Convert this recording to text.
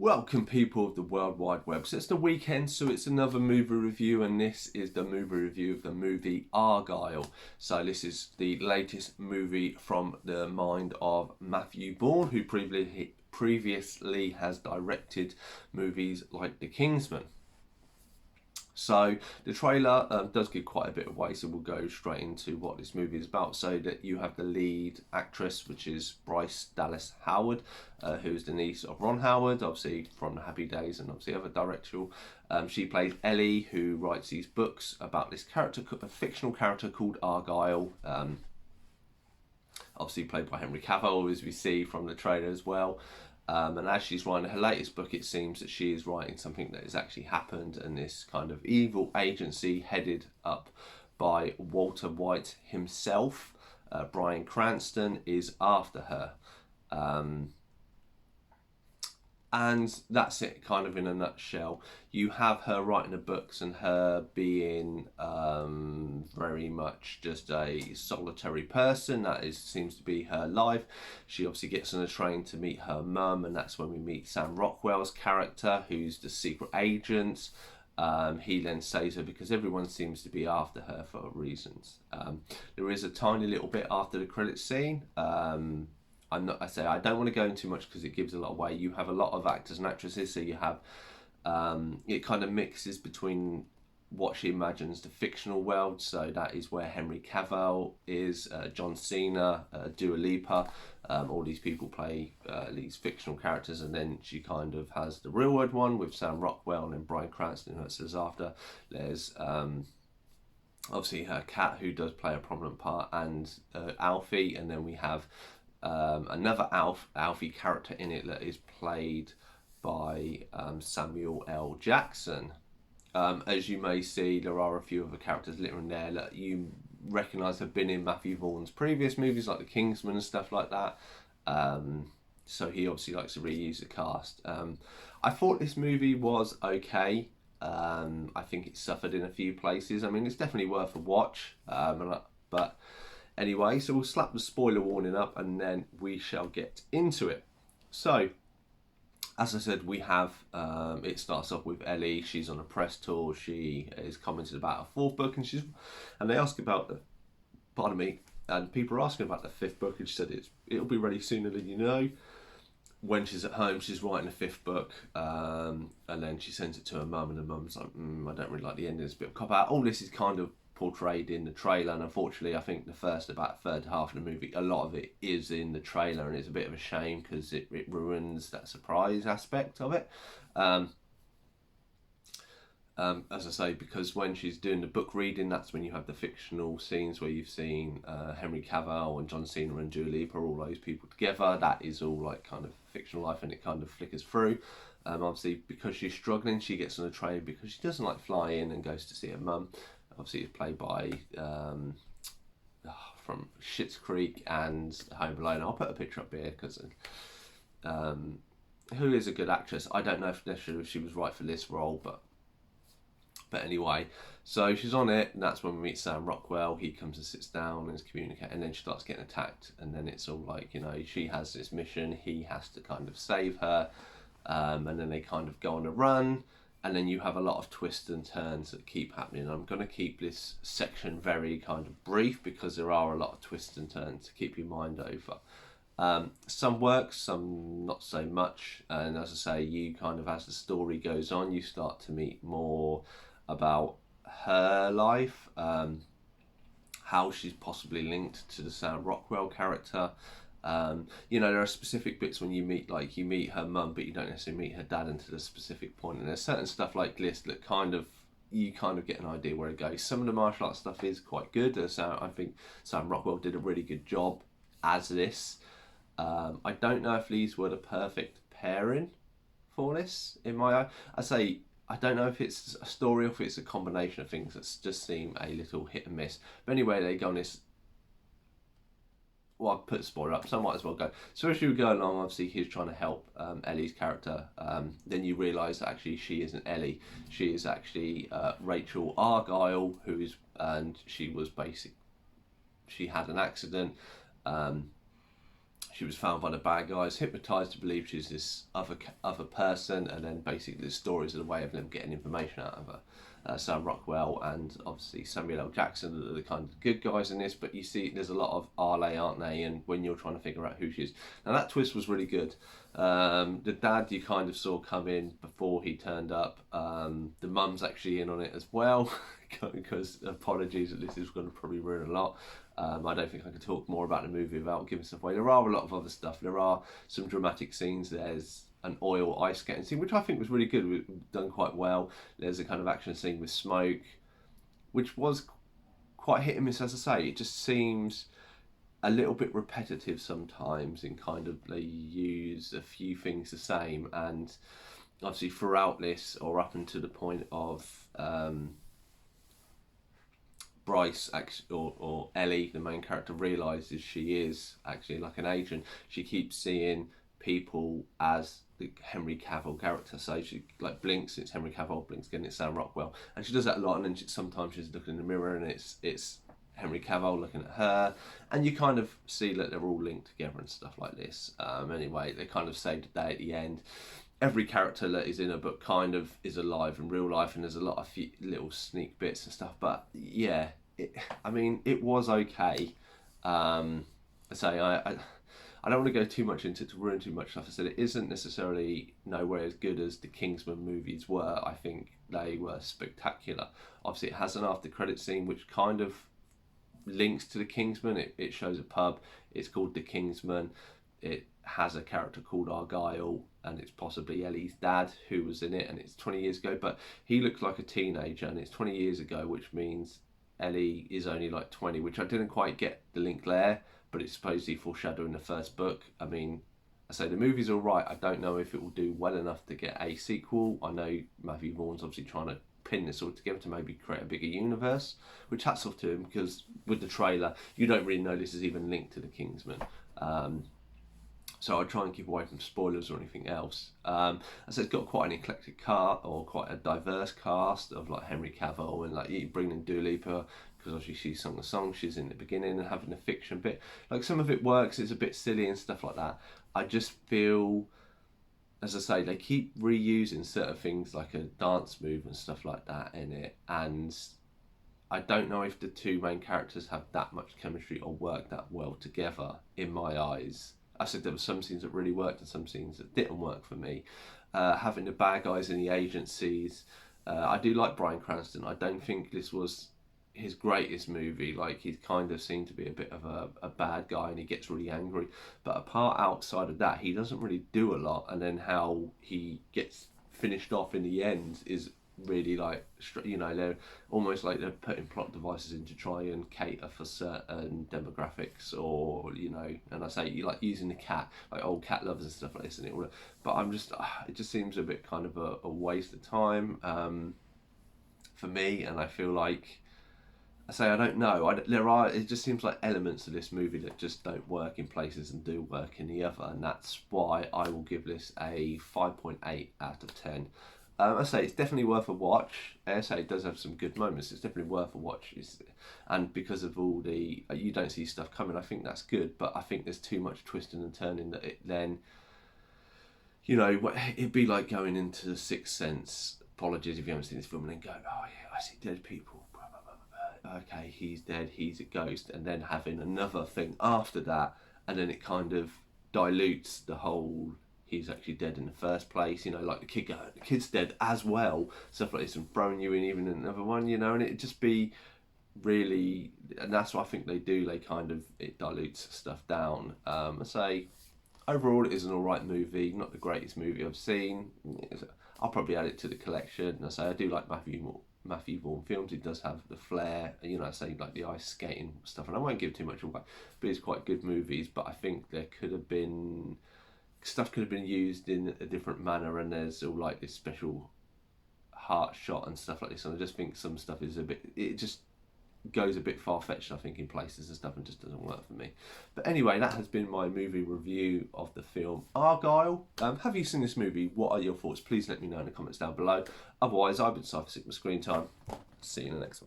Welcome, people of the World Wide Web. So it's the weekend, so it's another movie review, and this is the movie review of the movie Argylle. So this is the latest movie from the mind of Matthew Vaughn, who previously has directed movies like The Kingsman. So the trailer does give quite a bit away, so we'll go straight into what this movie is about. So that you have the lead actress, which is Bryce Dallas Howard, who is the niece of Ron Howard, obviously from the Happy Days and obviously other directorial. She plays Ellie, who writes these books about this character, a fictional character called Argylle. Obviously played by Henry Cavill, as we see from the trailer as well. And as she's writing her latest book, it seems that she is writing something that has actually happened, and this kind of evil agency headed up by Walter White himself, Bryan Cranston, is after her. And that's it, kind of in a nutshell. You have her writing the books and her being very much just a solitary person. That seems to be her life. She obviously gets on a train to meet her mum, and that's when we meet Sam Rockwell's character, who's the secret agent. He then saves her because everyone seems to be after her for reasons. There is a tiny little bit after the credits scene. I don't want to go into too much because it gives a lot away. You have a lot of actors and actresses, so you have it kind of mixes between what she imagines the fictional world. So that is where Henry Cavill is, John Cena, Dua Lipa. All these people play these fictional characters, and then she kind of has the real world one with Sam Rockwell and then Bryan Cranston, who says after. There's obviously her cat, who does play a prominent part, and Alfie, and then we have another Alfie character in it that is played by Samuel L. Jackson. As you may see, there are a few other characters littered in there that you recognise have been in Matthew Vaughn's previous movies, like The Kingsman and stuff like that. So he obviously likes to reuse the cast. I thought this movie was okay. I think it suffered in a few places. I mean, it's definitely worth a watch, but anyway, so we'll slap the spoiler warning up and then we shall get into it. So, as I said, we have, it starts off with Ellie. She's on a press tour. She is commented about her fourth book, and they ask about the, pardon me, and people are asking about the fifth book, and she said it'll be ready sooner than you know. When she's at home, she's writing the fifth book, and then she sends it to her mum, and her mum's like, I don't really like the ending, it's a bit of a cop out. All this is kind of portrayed in the trailer, and unfortunately I think the first about third half of the movie, a lot of it is in the trailer, and it's a bit of a shame because it ruins that surprise aspect of it. As I say, because when she's doing the book reading, that's when you have the fictional scenes where you've seen Henry Cavill and John Cena and Dua Lipa, all those people together. That is all like kind of fictional life, and it kind of flickers through. Obviously, because she's struggling, she gets on a train because she doesn't like flying and goes to see her mum. Obviously, it's played by from Schitt's Creek and Home Alone. I'll put a picture up here because who is a good actress. I don't know if necessarily she was right for this role, but anyway, so she's on it, and that's when we meet Sam Rockwell. He comes and sits down and is communicating, and then she starts getting attacked, and then it's all like, you know, she has this mission, he has to kind of save her, and then they kind of go on a run. And then you have a lot of twists and turns that keep happening. I'm going to keep this section very kind of brief because there are a lot of twists and turns to keep your mind over. Some work, some not so much. And as I say, you kind of, as the story goes on, you start to meet more about her life, how she's possibly linked to the Sam Rockwell character. You know, there are specific bits when you meet her mum, but you don't necessarily meet her dad until a specific point. And there's certain stuff like this that you kind of get an idea where it goes. Some of the martial arts stuff is quite good. So I think Sam Rockwell did a really good job as this. I don't know if these were the perfect pairing for this in my eye. I don't know if it's a story or if it's a combination of things that just seem a little hit and miss. But anyway, they go on this. Well, I've put a spoiler up, so I might as well go. So as you go along, obviously he's trying to help Ellie's character. Then you realise that actually she isn't Ellie. She is actually Rachel Argylle, she had an accident. she was found by the bad guys, hypnotised to believe she's this other person, and then basically the stories are the way of them getting information out of her. Sam Rockwell and obviously Samuel L. Jackson are the kind of good guys in this, but you see there's a lot of Argylle, aren't they? And when you're trying to figure out who she is, now that twist was really good. The dad you kind of saw come in before he turned up. The mum's actually in on it as well, because apologies that this is going to probably ruin a lot. I don't think I can talk more about the movie without giving stuff away. There are a lot of other stuff. There are some dramatic scenes. There's an oil ice skating scene, which I think was really good, done quite well. There's a kind of action scene with smoke, which was quite hit and miss, as I say. It just seems a little bit repetitive sometimes, in kind of they use a few things the same, and obviously throughout this, or up until the point of Bryce or Ellie, the main character, realises she is actually like an agent. She keeps seeing people as the Henry Cavill character, so she like blinks, it's Henry Cavill, blinks again, it's Sam Rockwell, and she does that a lot. And then sometimes she's looking in the mirror and it's Henry Cavill looking at her, and you kind of see that they're all linked together and stuff like this. Anyway, they kind of save the day at the end. Every character that is in a book kind of is alive in real life, and there's a lot of little sneak bits and stuff. But yeah, I mean, it was okay. I don't want to go too much into it to ruin too much stuff. I said it isn't necessarily nowhere as good as the Kingsman movies were. I think they were spectacular. Obviously, it has an after credit scene which kind of links to the Kingsman. It shows a pub. It's called the Kingsman. It has a character called Argylle, and it's possibly Ellie's dad who was in it, and it's 20 years ago, but he looks like a teenager, and it's 20 years ago, which means Ellie is only like 20, which I didn't quite get the link there, but it's supposedly foreshadowing the first book. I mean, I say the movie's all right. I don't know if it will do well enough to get a sequel. I know Matthew Vaughn's obviously trying to pin this all together to maybe create a bigger universe, which hats off to him, because with the trailer, you don't really know this is even linked to the Kingsman. So I try and keep away from spoilers or anything else. So it's got quite an eclectic cast, or quite a diverse cast of like Henry Cavill, and like you bring in Dua Lipa, because obviously she sung the song, she's in the beginning, and having a fiction bit. Like some of it works, it's a bit silly and stuff like that. I just feel, as I say, they keep reusing certain things like a dance move and stuff like that in it, and I don't know if the two main characters have that much chemistry or work that well together in my eyes. I said there were some scenes that really worked and some scenes that didn't work for me. Having the bad guys in the agencies, I do like Bryan Cranston. I don't think this was his greatest movie. Like, he kind of seemed to be a bit of a bad guy, and he gets really angry. But apart outside of that, he doesn't really do a lot. And then how he gets finished off in the end is really like, you know, they're almost like they're putting plot devices in to try and cater for certain demographics, or, you know, and I say, you like using the cat, like old cat lovers and stuff like this, and but I'm just, it just seems a bit kind of a waste of time for me. And I feel like, I say, I don't know, it just seems like elements of this movie that just don't work in places and do work in the other, and that's why I will give this a 5.8 out of 10. I say it's definitely worth a watch. I say it does have some good moments. It's definitely worth a watch. And because of all the, you don't see stuff coming, I think that's good. But I think there's too much twisting and turning that it then, you know, it'd be like going into The Sixth Sense. Apologies if you haven't seen this film, and then going, oh yeah, I see dead people. Blah, blah, blah, blah. Okay, he's dead, he's a ghost. And then having another thing after that, and then it kind of dilutes the whole, he's actually dead in the first place, you know, like the kid's dead as well, stuff like this, and throwing you in even another one, you know, and it'd just be really, and that's what I think they do, they kind of, it dilutes stuff down. I say, overall it is an alright movie, not the greatest movie I've seen. I'll probably add it to the collection. And I say, I do like Matthew Vaughn films. He does have the flair, you know, I say, like the ice skating stuff, and I won't give too much away, but it's quite good movies. But I think there could have been, stuff could have been used in a different manner, and there's all like this special heart shot and stuff like this, and I just think some stuff is a bit, it just goes a bit far-fetched, I think, in places and stuff, and just doesn't work for me. But anyway, that has been my movie review of the film Argylle. Have you seen this movie? What are your thoughts? Please let me know in the comments down below. Otherwise, I've been Cypher Sigma Screen Time. See you in the next one.